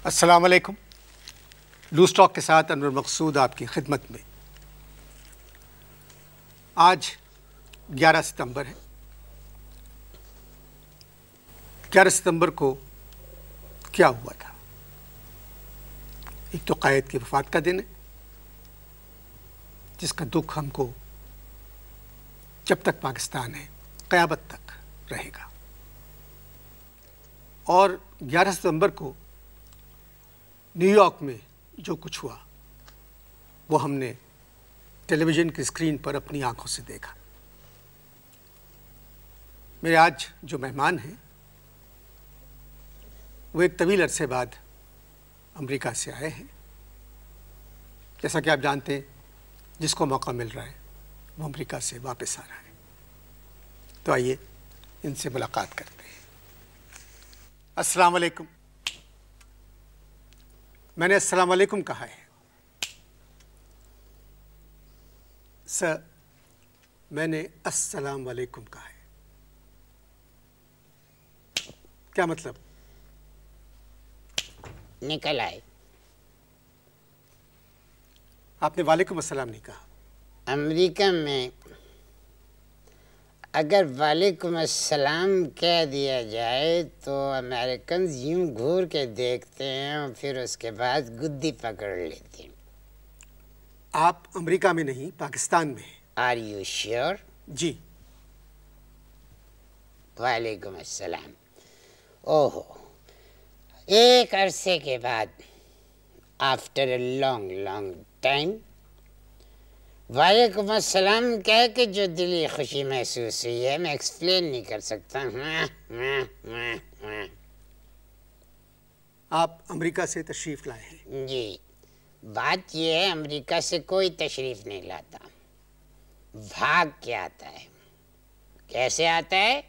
अस्सलाम वालेकुम। Loose talk के साथ अनवर मकसूद आपकी खिदमत में। आज 11 सितंबर है। 11 सितंबर को क्या हुआ था? एक तो क़ायद की वफ़ात का दिन है, जिसका दुख हमको जब तक पाकिस्तान है क़यामत तक रहेगा। और 11 सितंबर को न्यूयॉर्क में जो कुछ हुआ वो हमने टेलीविज़न की स्क्रीन पर अपनी आंखों से देखा। मेरे आज जो मेहमान हैं वो एक तवील अरसे बाद अमेरिका से आए हैं। जैसा कि आप जानते हैं, जिसको मौका मिल रहा है वो अमेरिका से वापस आ रहा है। तो आइए इनसे मुलाकात करते हैं। अस्सलाम वालेकुम। मैंने अस्सलाम वालेकुम कहा है सर, मैंने अस्सलाम वालेकुम कहा है। क्या मतलब? निकल आए। आपने वालेकुम अस्सलाम नहीं कहा। अमेरिका में अगर वालेकुम अस्सलाम कह दिया जाए तो अमेरिकन यूं घूर के देखते हैं और फिर उसके बाद गुद्दी पकड़ लेते हैं। आप अमेरिका में नहीं, पाकिस्तान में हैं। Are you sure? जी। वालेकुम अस्सलाम। ओहो, एक अरसे के बाद, after a long long time, वालेकुम अस्सलाम कह के जो दिली खुशी महसूस हुई है मैं एक्सप्लेन नहीं कर सकता। आप अमेरिका से तशरीफ़ लाए हैं? जी, बात यह है, अमेरिका से कोई तशरीफ नहीं लाता, भाग के आता है। कैसे आता है?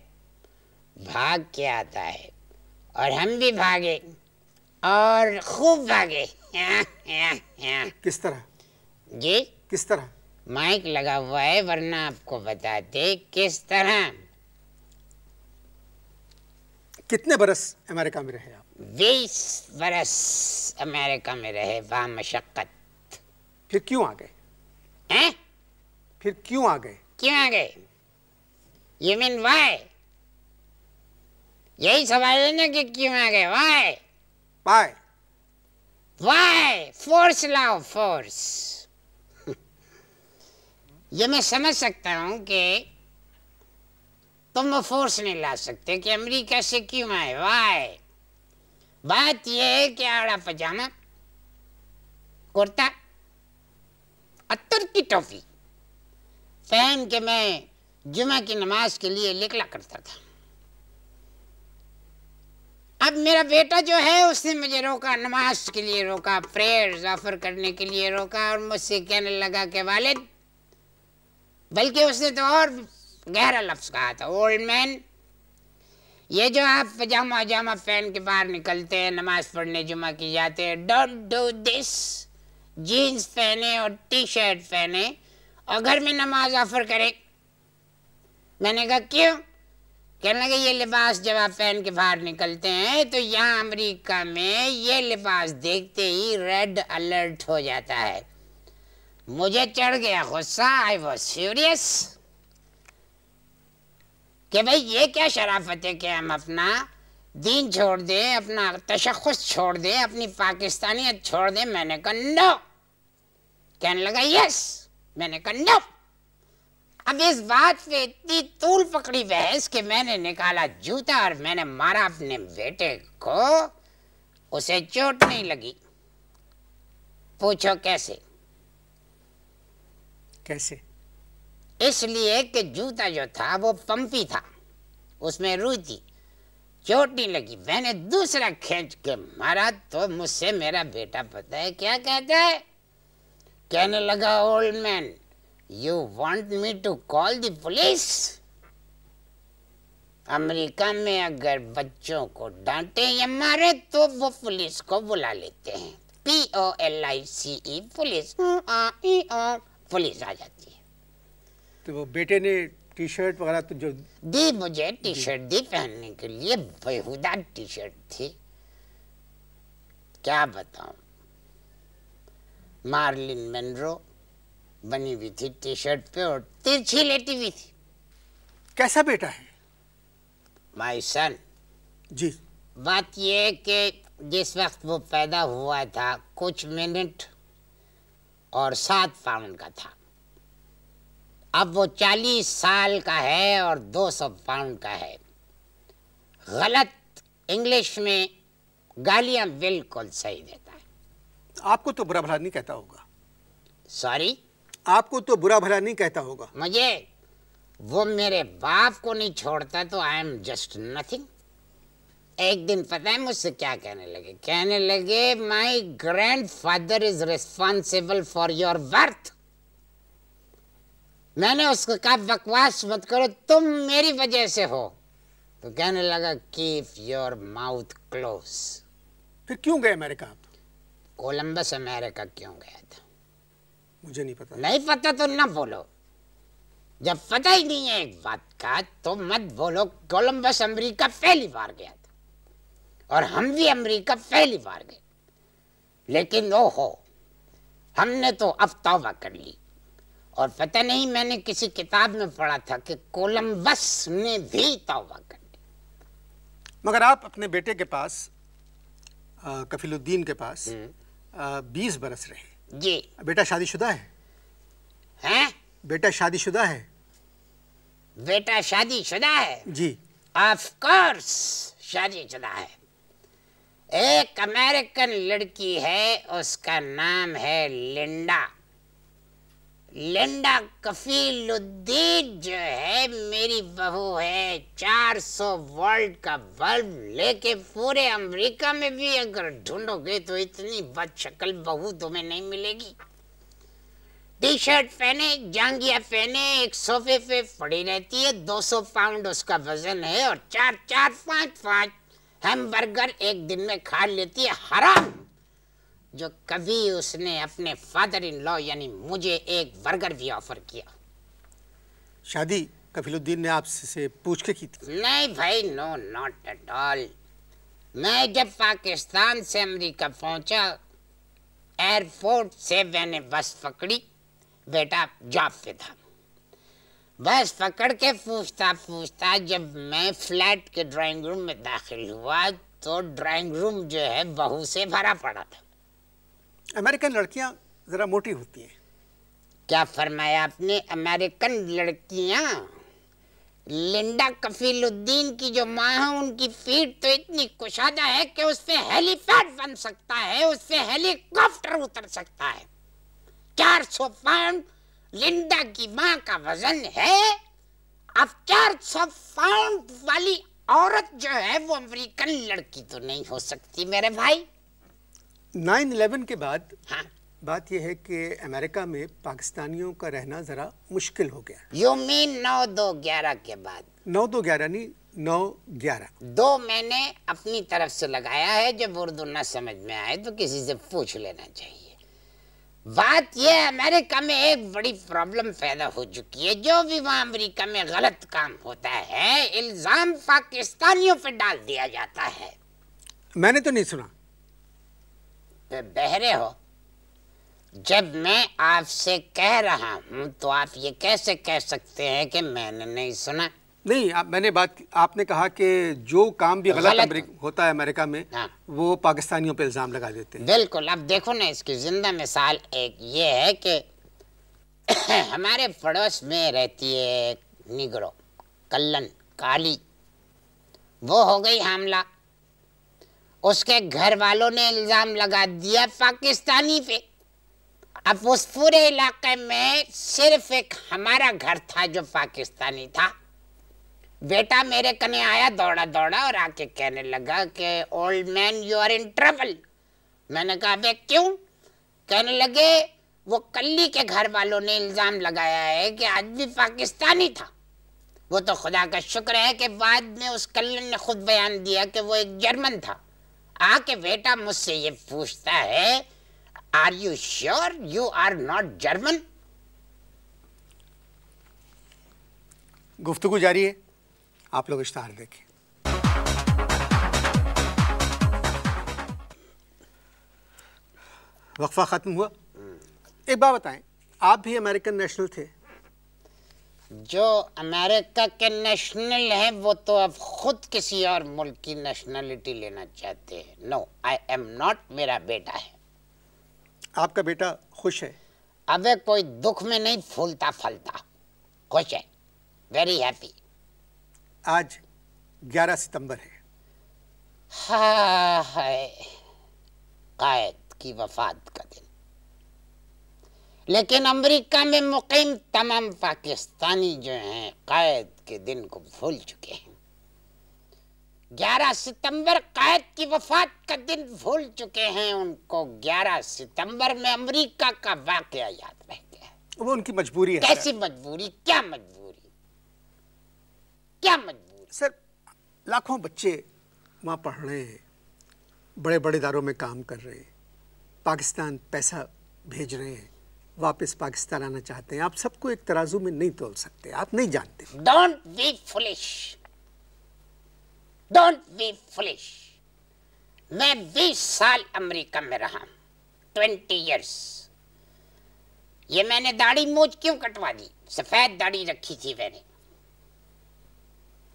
भाग के आता है। और हम भी भागे और खूब भागे। किस तरह? जी, किस तरह? माइक लगा हुआ है वरना आपको बताते किस तरह। कितने बरस अमेरिका में रहे आप? 20 बरस अमेरिका में रहे, वहाँ मशक्कत। फिर क्यों आ गए? हैं? फिर क्यों आ गए? क्यों आ गए? You mean why? यही सवाल है ना कि क्यों आ गए? वाई? बाय। वाई? फोर्स लाओ, फोर्स। ये मैं समझ सकता हूँ कि तुम वो फोर्स नहीं ला सकते कि अमेरिका से क्यों आए। वाई? बात यह है कि आड़ा पजामा, कुर्ता, अत्तर की टोपी पहन के मैं जुमा की नमाज के लिए निकला करता था। अब मेरा बेटा जो है उसने मुझे रोका, नमाज के लिए रोका, प्रेयर्स ऑफर करने के लिए रोका और मुझसे कहने लगा कि वालिद, बल्कि उसने तो और गहरा लफ्ज़ कहा था, ओल्ड मैन, ये जो आप पजामा जामा पहन के बाहर निकलते हैं, नमाज पढ़ने जुमा की जाते हैं, डोंट डू दिस। जीन्स पहने और टी शर्ट पहने और घर में नमाज ऑफर करे। मैंने कहा क्यों? कहने लगे ये लिबास जब आप पहन के बाहर निकलते हैं तो यहाँ अमेरिका में ये लिबास देखते ही रेड अलर्ट हो जाता है। मुझे चढ़ गया गुस्सा। आई वॉज फ्यूरियस कि भाई ये क्या शराफत है कि हम अपना दीन छोड़ दें, अपना तशख़्ख़ुस छोड़ दें, अपनी पाकिस्तानियत छोड़ दें। मैंने कहा नो। कहने लगा यस। मैंने कहा नो। अब इस बात पे इतनी तूल पकड़ी बहस कि मैंने निकाला जूता और मैंने मारा अपने बेटे को। उसे चोट नहीं लगी। पूछो कैसे? कैसे? इसलिए कि जूता जो था वो पंपी था, उसमें रुई थी, चोट नहीं लगी। मैंने दूसरा खींच के मारा तो मुझसे मेरा बेटा पता है क्या कहता है? कहने लगा old man, you want me to call the police? America में अगर बच्चों को डांटे या मारे तो वो पुलिस को बुला लेते हैं। POLICE, police. पुलिस आ जाती है। तो वो बेटे ने टी शर्ट वगैरह तो जो दी, मुझे टी शर्ट दी पहनने के लिए, बेहुदा टी शर्ट थी। क्या बताऊं, मार्लिन मेनरो बनी हुई थी टी शर्ट पे और तिरछी लेटी हुई थी। कैसा बेटा है? My son. जी। बात यह है कि जिस वक्त वो पैदा हुआ था कुछ मिनट और 7 पाउंड का था। अब वो 40 साल का है और 200 पाउंड का है। गलत इंग्लिश में गालियां बिल्कुल सही देता है। आपको तो बुरा भला नहीं कहता होगा। सॉरी? आपको तो बुरा भला नहीं कहता होगा। मुझे वो मेरे बाप को नहीं छोड़ता तो आई एम जस्ट नथिंग। एक दिन पता है मुझसे क्या कहने लगे माई grandfather is responsible for your birth. मैंने उसको कहा बकवास मत करो, तुम मेरी वजह से हो। तो कहने लगा कीप योर माउथ क्लोज। फिर क्यों गए अमेरिका आप? कोलंबस अमेरिका क्यों गया था? मुझे नहीं पता। नहीं पता तो ना बोलो। जब पता ही नहीं है एक बात का तो मत बोलो। कोलंबस अमेरिका पहली बार गया था और हम भी अमेरिका पहली बार गए, लेकिन ओहो हमने तो अब तौबा कर ली। और पता नहीं मैंने किसी किताब में पढ़ा था कि कोलंबस ने भी तौबा कर ली। मगर आप अपने बेटे के पास कफीलुद्दीन के पास 20 बरस रहे। जी। बेटा शादीशुदा है? हैं? बेटा शादीशुदा है? बेटा शादीशुदा है? जी। ऑफ कोर्स शादीशुदा है। एक अमेरिकन लड़की है, उसका नाम है लिंडा। लिंडा कफीलुद्दीन जो है मेरी बहू है। 400 वोल्ट का बल्ब लेके पूरे अमेरिका में भी अगर ढूंढोगे तो इतनी बदशक्ल बहू तुम्हें नहीं मिलेगी। टी शर्ट पहने, जांघिया पहने, एक सोफे पे पड़ी रहती है। 200 पाउंड उसका वजन है और 4-4, 5-5 हैमबर्गर एक दिन में खा लेती है। हराम जो कभी उसने अपने फादर इन लॉ यानी मुझे एक बर्गर भी ऑफर किया। शादी कफीलुद्दीन ने आपसे पूछ के की थी? नहीं भाई, नो नॉट एट ऑल। मैं जब पाकिस्तान से अमेरिका पहुंचा, एयरपोर्ट से मैंने बस पकड़ी। बेटा जॉब पे था। बस पकड़ के पूछता पूछता जब मैं फ्लैट के ड्राइंग रूम में दाखिल हुआ तो ड्राइंग रूम जो है बहू से भरा पड़ा था। अमेरिकन लड़कियां जरा मोटी होती हैं। क्या फरमाया आपने? अमेरिकन लड़कियां? लिंडा कफीलुद्दीन की जो माँ है उनकी पीठ तो इतनी कुशादा है कि उस पे हेलीपैड बन सकता है, उस पे हेलीकॉप्टर उतर सकता है। 400 पाउंड लिंडा की माँ का वजन है। अब 400 पाउंड वाली औरत जो है वो अमेरिकन लड़की तो नहीं हो सकती मेरे भाई। 9/11 के बाद हाँ? बात यह है कि अमेरिका में पाकिस्तानियों का रहना जरा मुश्किल हो गया। यू मीन 9/2/11 के बाद? 9/2/11 नहीं, 9/11। 2 महीने अपनी तरफ से लगाया है। जब उर्दू न समझ में आए तो किसी से पूछ लेना चाहिए। बात यह अमेरिका में एक बड़ी प्रॉब्लम पैदा हो चुकी है। जो भी वहाँ अमेरिका में गलत काम होता है इल्जाम पाकिस्तानियों पे डाल दिया जाता है। मैंने तो नहीं सुना। बहरे हो? जब मैं आपसे कह रहा हूँ तो आप ये कैसे कह सकते हैं कि मैंने नहीं सुना? नहीं, आपने कहा कि जो काम भी गलत होता है अमेरिका में, हाँ। वो पाकिस्तानियों पे इल्जाम लगा देते हैं। बिल्कुल। अब देखो ना, इसकी जिंदा मिसाल एक ये है कि हमारे पड़ोस में रहती है एक निगरो, कल्लन, काली। वो हो गई हामला। उसके घर वालों ने इल्जाम लगा दिया पाकिस्तानी पे। अब उस पूरे इलाके में सिर्फ एक हमारा घर था जो पाकिस्तानी था। बेटा मेरे कने आया दौड़ा दौड़ा और आके कहने लगा कि old man you are in trouble. मैंने कहा बे क्यों? कहने लगे वो कल्ली के घर वालों ने इल्जाम लगाया है कि आदमी पाकिस्तानी था। वो तो खुदा का शुक्र है कि बाद में उस कल्लन ने खुद बयान दिया कि वो एक जर्मन था। आके बेटा मुझसे ये पूछता है are you sure you are not German? गुफ्तगू जारी है, आप लोग इश्ताहार देखें। वक्फा ख़त्म हुआ। एक बात बताएं, आप भी अमेरिकन नेशनल थे? जो अमेरिका के नेशनल हैं वो तो अब खुद किसी और मुल्क की नेशनलिटी लेना चाहते हैं। No, I am not. मेरा बेटा है। आपका बेटा खुश है? अबे कोई दुख में नहीं फूलता फलता, खुश है, वेरी हैप्पी। आज 11 सितंबर है। हाँ है, कायद की वफात का दिन। लेकिन अमेरिका में मुकीम तमाम पाकिस्तानी जो हैं कायद के दिन को भूल चुके हैं। 11 सितंबर कायद की वफात का दिन भूल चुके हैं। उनको 11 सितंबर में अमेरिका का वाकया याद रह गया। वो उनकी मजबूरी है। कैसी मजबूरी? क्या मजबूरी? क्या मजबूरी? सर, लाखों बच्चे वहाँ पढ़ रहे हैं, बड़े बड़े इदारों में काम कर रहे हैं, पाकिस्तान पैसा भेज रहे हैं, वापस पाकिस्तान आना चाहते हैं। आप सबको एक तराजू में नहीं तोल सकते, आप नहीं जानते। Don't be foolish, don't be foolish. मैं 20 साल अमेरिका में रहा, 20 इयर्स। ये मैंने दाढ़ी मूछ क्यों कटवा दी? सफेद दाढ़ी रखी थी मैंने।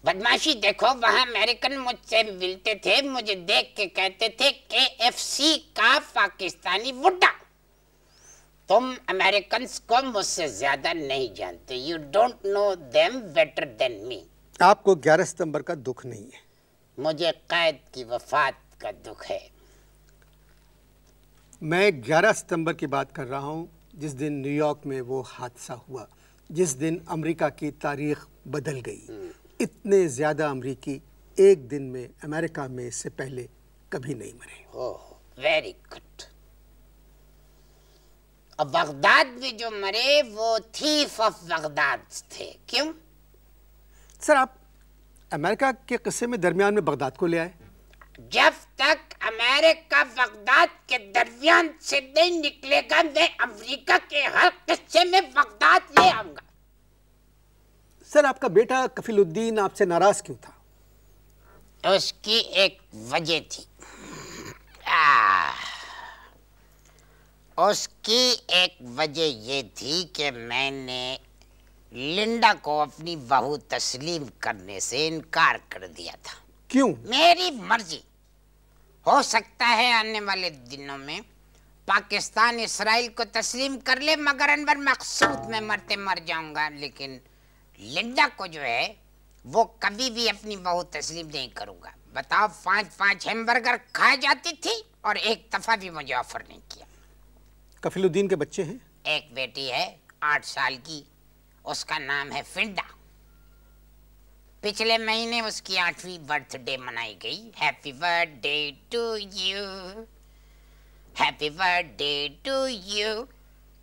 बदमाशी देखो, वहां अमेरिकन मुझसे मिलते थे, मुझे देख के कहते थे KFC का पाकिस्तानी बुड्ढा। तुम अमेरिकन्स को मुझसे ज्यादा नहीं जानते। You don't know them better than me. आपको 11 सितंबर का दुख नहीं है, मुझे कैद की वफात का दुख है। मैं 11 सितंबर की बात कर रहा हूँ, जिस दिन न्यूयॉर्क में वो हादसा हुआ, जिस दिन अमेरिका की तारीख बदल गई। इतने ज़्यादा अमेरिकी एक दिन में अमेरिका में इससे पहले कभी नहीं मरे। ओह, वेरी गुड। और बगदाद में जो मरे वो थीफ ऑफ बगदाद थे। क्यों? सर, आप अमेरिका के किस्से में दरमियान में बगदाद को ले आए। जब तक अमेरिका बगदाद के दरमियान से नहीं निकलेगा, मैं अमेरिका के हर किस्से में बगदाद ले आऊंगा। सर, आपका बेटा कफीलुद्दीन आपसे नाराज क्यों था? उसकी एक वजह थी। उसकी एक वजह ये थी कि मैंने लिंडा को अपनी बहू तस्लीम करने से इनकार कर दिया था। क्यों? मेरी मर्जी। हो सकता है आने वाले दिनों में पाकिस्तान इसराइल को तस्लीम कर ले, मगर अनवर मकसूद में मरते मर जाऊंगा। लेकिन लिंडा को जो है वो कभी भी अपनी बहू तस्लीम नहीं करूंगा। बताओ, 5-5 हैमबर्गर खा जाती थी और एक दफा भी मुझे ऑफर नहीं किया। कफीलुद्दीन के बच्चे हैं? एक बेटी है 8 साल की, उसका नाम है फिंडा। पिछले महीने उसकी 8वीं बर्थडे मनाई गई। Happy birthday to you, happy birthday to you.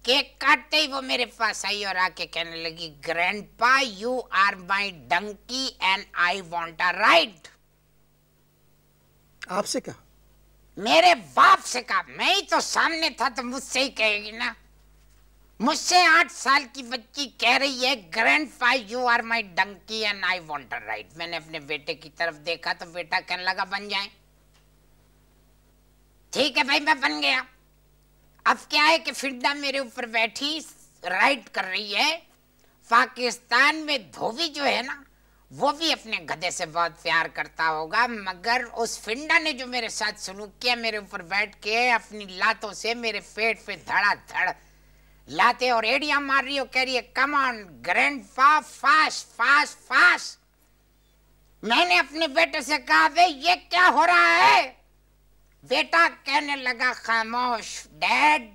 Cake काटते ही वो मेरे पास आई और आके कहने लगी, grandpa you are my donkey and I want a ride. आपसे कहा? मेरे बाप से कहा। मैं ही तो सामने था तो मुझसे ही कहेगी ना। मुझसे 8 साल की बच्ची कह रही है, grandpa you are my donkey and I want a ride. मैंने अपने बेटे की तरफ देखा तो बेटा कहने लगा, बन जाए। ठीक है भाई, मैं बन गया। अब क्या है कि फिंडा मेरे ऊपर बैठी राइड कर रही है। पाकिस्तान में धोबी जो है ना, वो भी अपने गधे से बहुत प्यार करता होगा, मगर उस फिंडा ने जो मेरे साथ सलूक किया, मेरे ऊपर बैठ के अपनी लातों से मेरे पेट पे धड़ाधड़ लाते और एड़ियां मार रही हो, कह रही है, come on grandpa, fast fast fast. मैंने अपने बेटे से कहा, बे ये क्या हो रहा है? बेटा कहने लगा, खामोश डैड,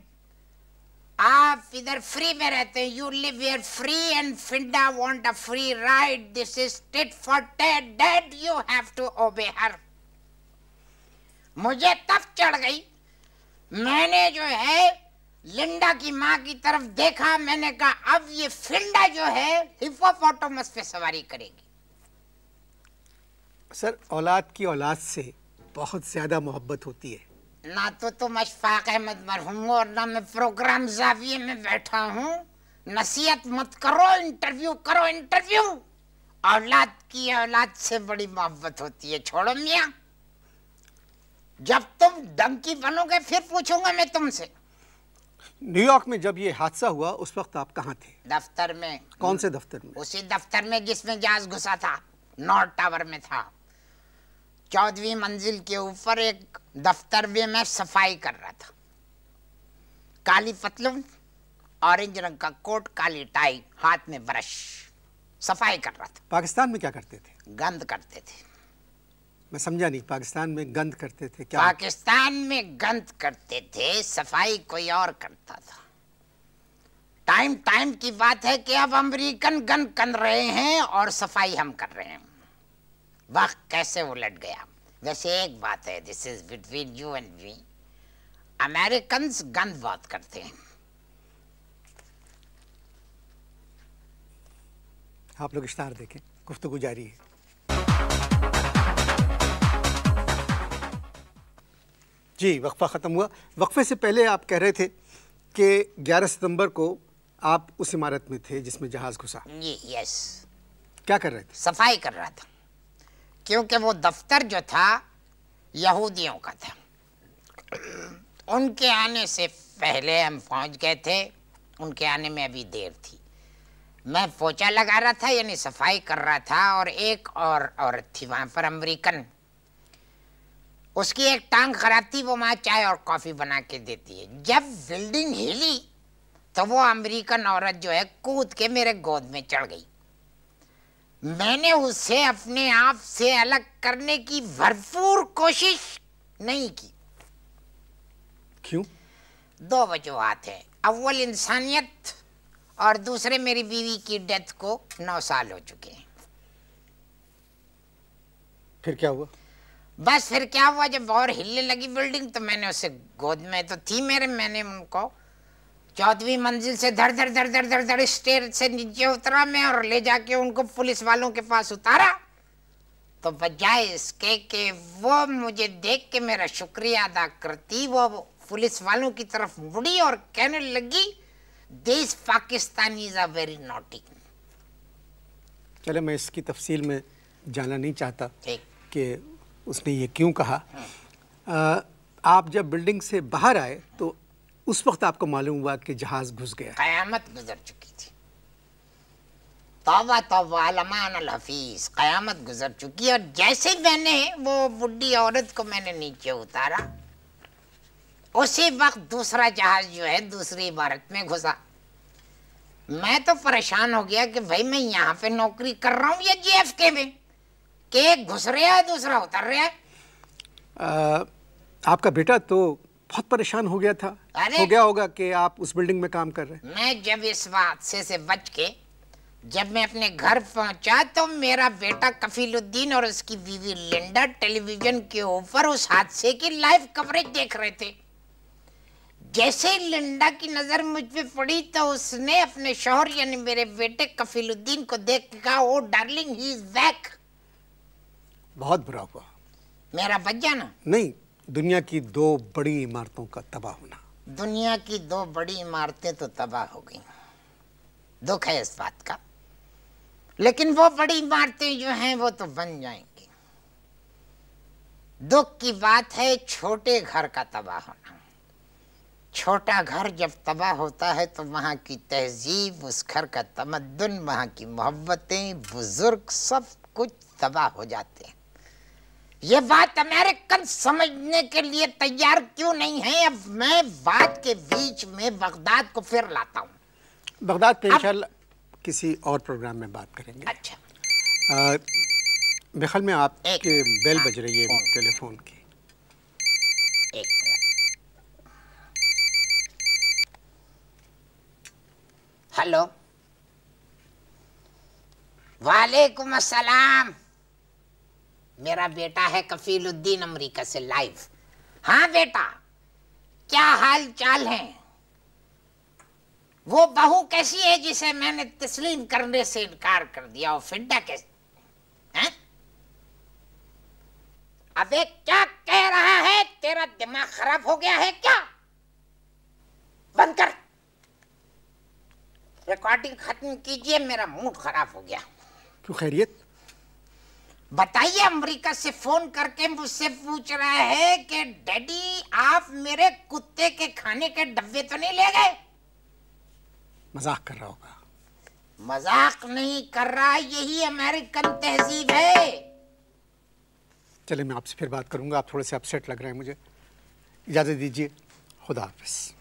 आप इधर फ्री में रहते हैं, you live here free and फिंडा want a free ride, this is tit for tat, dad you have to obey her. मुझे तब चढ़ गई। मैंने जो है लिंडा की माँ की तरफ देखा। मैंने कहा, अब ये फिंडा जो है हिप्पोपोटामस पे सवारी करेगी। सर, औलाद की औलाद से बहुत ज्यादा मोहब्बत होती है। ना तो तुम अशफाक अहमद मरहूम और ना मैं प्रोग्राम जाविये में बैठा हूँ। नसीहत मत करो, इंटरव्यू करो इंटरव्यू। औलाद की औलाद से बड़ी मोहब्बत होती है। छोड़ो मियाँ, जब तुम डंकी बनोगे फिर पूछूंगा मैं तुमसे। न्यूयॉर्क में जब ये हादसा हुआ उस वक्त आप कहाँ थे? दफ्तर में। कौन से दफ्तर में? उसी दफ्तर में जिसमें जहाज घुसा था, नॉर्थ टावर में था। 14वीं मंजिल के ऊपर एक दफ्तर में मैं सफाई कर रहा था। काली पतलून, ऑरेंज रंग का कोट, काली टाई, हाथ में ब्रश, सफाई कर रहा था। पाकिस्तान में क्या करते थे? गंद करते थे। मैं समझा नहीं, पाकिस्तान में गंद करते थे क्या? पाकिस्तान में गंद करते थे, सफाई कोई और करता था। टाइम टाइम की बात है कि अब अमेरिकन गंद कर रहे हैं और सफाई हम कर रहे हैं। वक्त कैसे उलट गया। वैसे एक बात है, this is between you and me, American गंद बहुत करते हैं। आप लोग इश्तार देखें, गुफ्तगू जारी है। जी, वक्फा ख़त्म हुआ। वक्फे से पहले आप कह रहे थे कि 11 सितंबर को आप उस इमारत में थे जिसमें जहाज घुसा। यस। क्या कर रहे थे? सफाई कर रहा था, क्योंकि वो दफ्तर जो था यहूदियों का था। उनके आने से पहले हम पहुंच गए थे, उनके आने में अभी देर थी। मैं पोछा लगा रहा था, यानी सफाई कर रहा था, और एक और औरत थी वहां पर, अमेरिकन। उसकी एक टांग खराब थी, वो वहां चाय और कॉफी बना के देती है। जब बिल्डिंग हिली तो वो अमेरिकन औरत जो है कूद के मेरे गोद में चढ़ गई। मैंने उसे अपने आप से अलग करने की भरपूर कोशिश नहीं की। क्यों? 2 वजूहात है। अव्वल इंसानियत, और दूसरे मेरी बीवी की डेथ को 9 साल हो चुके हैं। फिर क्या हुआ? बस फिर क्या हुआ, जब और हिलने लगी बिल्डिंग तो मैंने उसे, गोद में तो थी मेरे, मैंने उनको 14वीं मंजिल से धड़ धड़ धड़ धड़ धड़ धड़ स्टेयर से नीचे उतरा मैं, और ले जाके उनको पुलिस वालों के पास उतारा। तो बजाय इसके कि वो मुझे देख के मेरा शुक्रिया अदा करती, वो पुलिस वालों की तरफ मुड़ी और कहने लगी, this Pakistanis are very naughty. चले, मैं इसकी तफसील में जानना नहीं चाहता ठीक कि उसने ये क्यों कहा। आप जब बिल्डिंग से बाहर आए तो उस वक्त आपको मालूम हुआ कि जहाज घुस गया? कयामत गुजर चुकी थी। तौबा तौबा अलमान अल हफीज, कयामत गुजर चुकी। और जैसे मैंने वो बुढ़ी औरत को मैंने नीचे उतारा, उसी वक्त दूसरा जहाज जो है दूसरी इमारत में घुसा। मैं तो परेशान हो गया कि भाई मैं यहाँ पे नौकरी कर रहा हूँ या JFK में, कि एक घुस रहा है दूसरा उतर रहा है। आपका बेटा तो बहुत परेशान हो गया था। हो गया होगा कि आप उस बिल्डिंग में काम कर रहे हैं। मैं जब इस हादसे से बच के जब मैं अपने घर पहुंचा तो मेरा बेटा कफीलुद्दीन और उसकी बीवी लिंडा टेलीविजन के ऊपर उस हादसे की लाइव कवरेज देख रहे थे। जैसे ही लिंडा की नजर मुझ पे पड़ी तो उसने अपने शौहर यानी मेरे बेटे कफीलुद्दीन को देख के कहा, ओ डार्लिंग, ही इज बैक। बहुत बुरा हुआ। मेरा बच जाना? नहीं, दुनिया की 2 बड़ी इमारतों का तबाह होना। दुनिया की 2 बड़ी इमारतें तो तबाह हो गई, दुख है इस बात का। लेकिन वो बड़ी इमारतें जो हैं वो तो बन जाएंगी। दुख की बात है छोटे घर का तबाह होना। छोटा घर जब तबाह होता है तो वहाँ की तहजीब, उस घर का तमद्दुन, वहाँ की मोहब्बतें, बुजुर्ग, सब कुछ तबाह हो जाते हैं। ये बात अमेरिकन समझने के लिए तैयार क्यों नहीं है? अब मैं बात के बीच में बगदाद को फिर लाता हूँ। बगदाद पे इंशाल्लाह किसी और प्रोग्राम में बात करेंगे। अच्छा, मेरे ख्याल में आपके बेल बज रही है टेलीफोन की। एक मिनट। हेलो, वालेकुम अस्सलाम। मेरा बेटा है कफीलुद्दीन, अमेरिका से लाइव। हाँ बेटा, क्या हाल चाल है? वो बहू कैसी है जिसे मैंने तस्लीम करने से इनकार कर दिया? और फिड्डा कैसे हैं? अबे क्या कह रहा है? तेरा दिमाग खराब हो गया है क्या? बंद कर, रिकॉर्डिंग खत्म कीजिए, मेरा मूड खराब हो गया। क्यों, खैरियत? बताइए, अमेरिका से फोन करके मुझसे पूछ रहा है कि डैडी आप मेरे कुत्ते के खाने के डब्बे तो नहीं ले गए? मजाक कर रहा होगा। मजाक नहीं कर रहा, यही अमेरिकन तहजीब है। चलिए मैं आपसे फिर बात करूंगा, आप थोड़े से अपसेट लग रहे हैं मुझे, इजाज़त दीजिए, खुदा हाफिज़।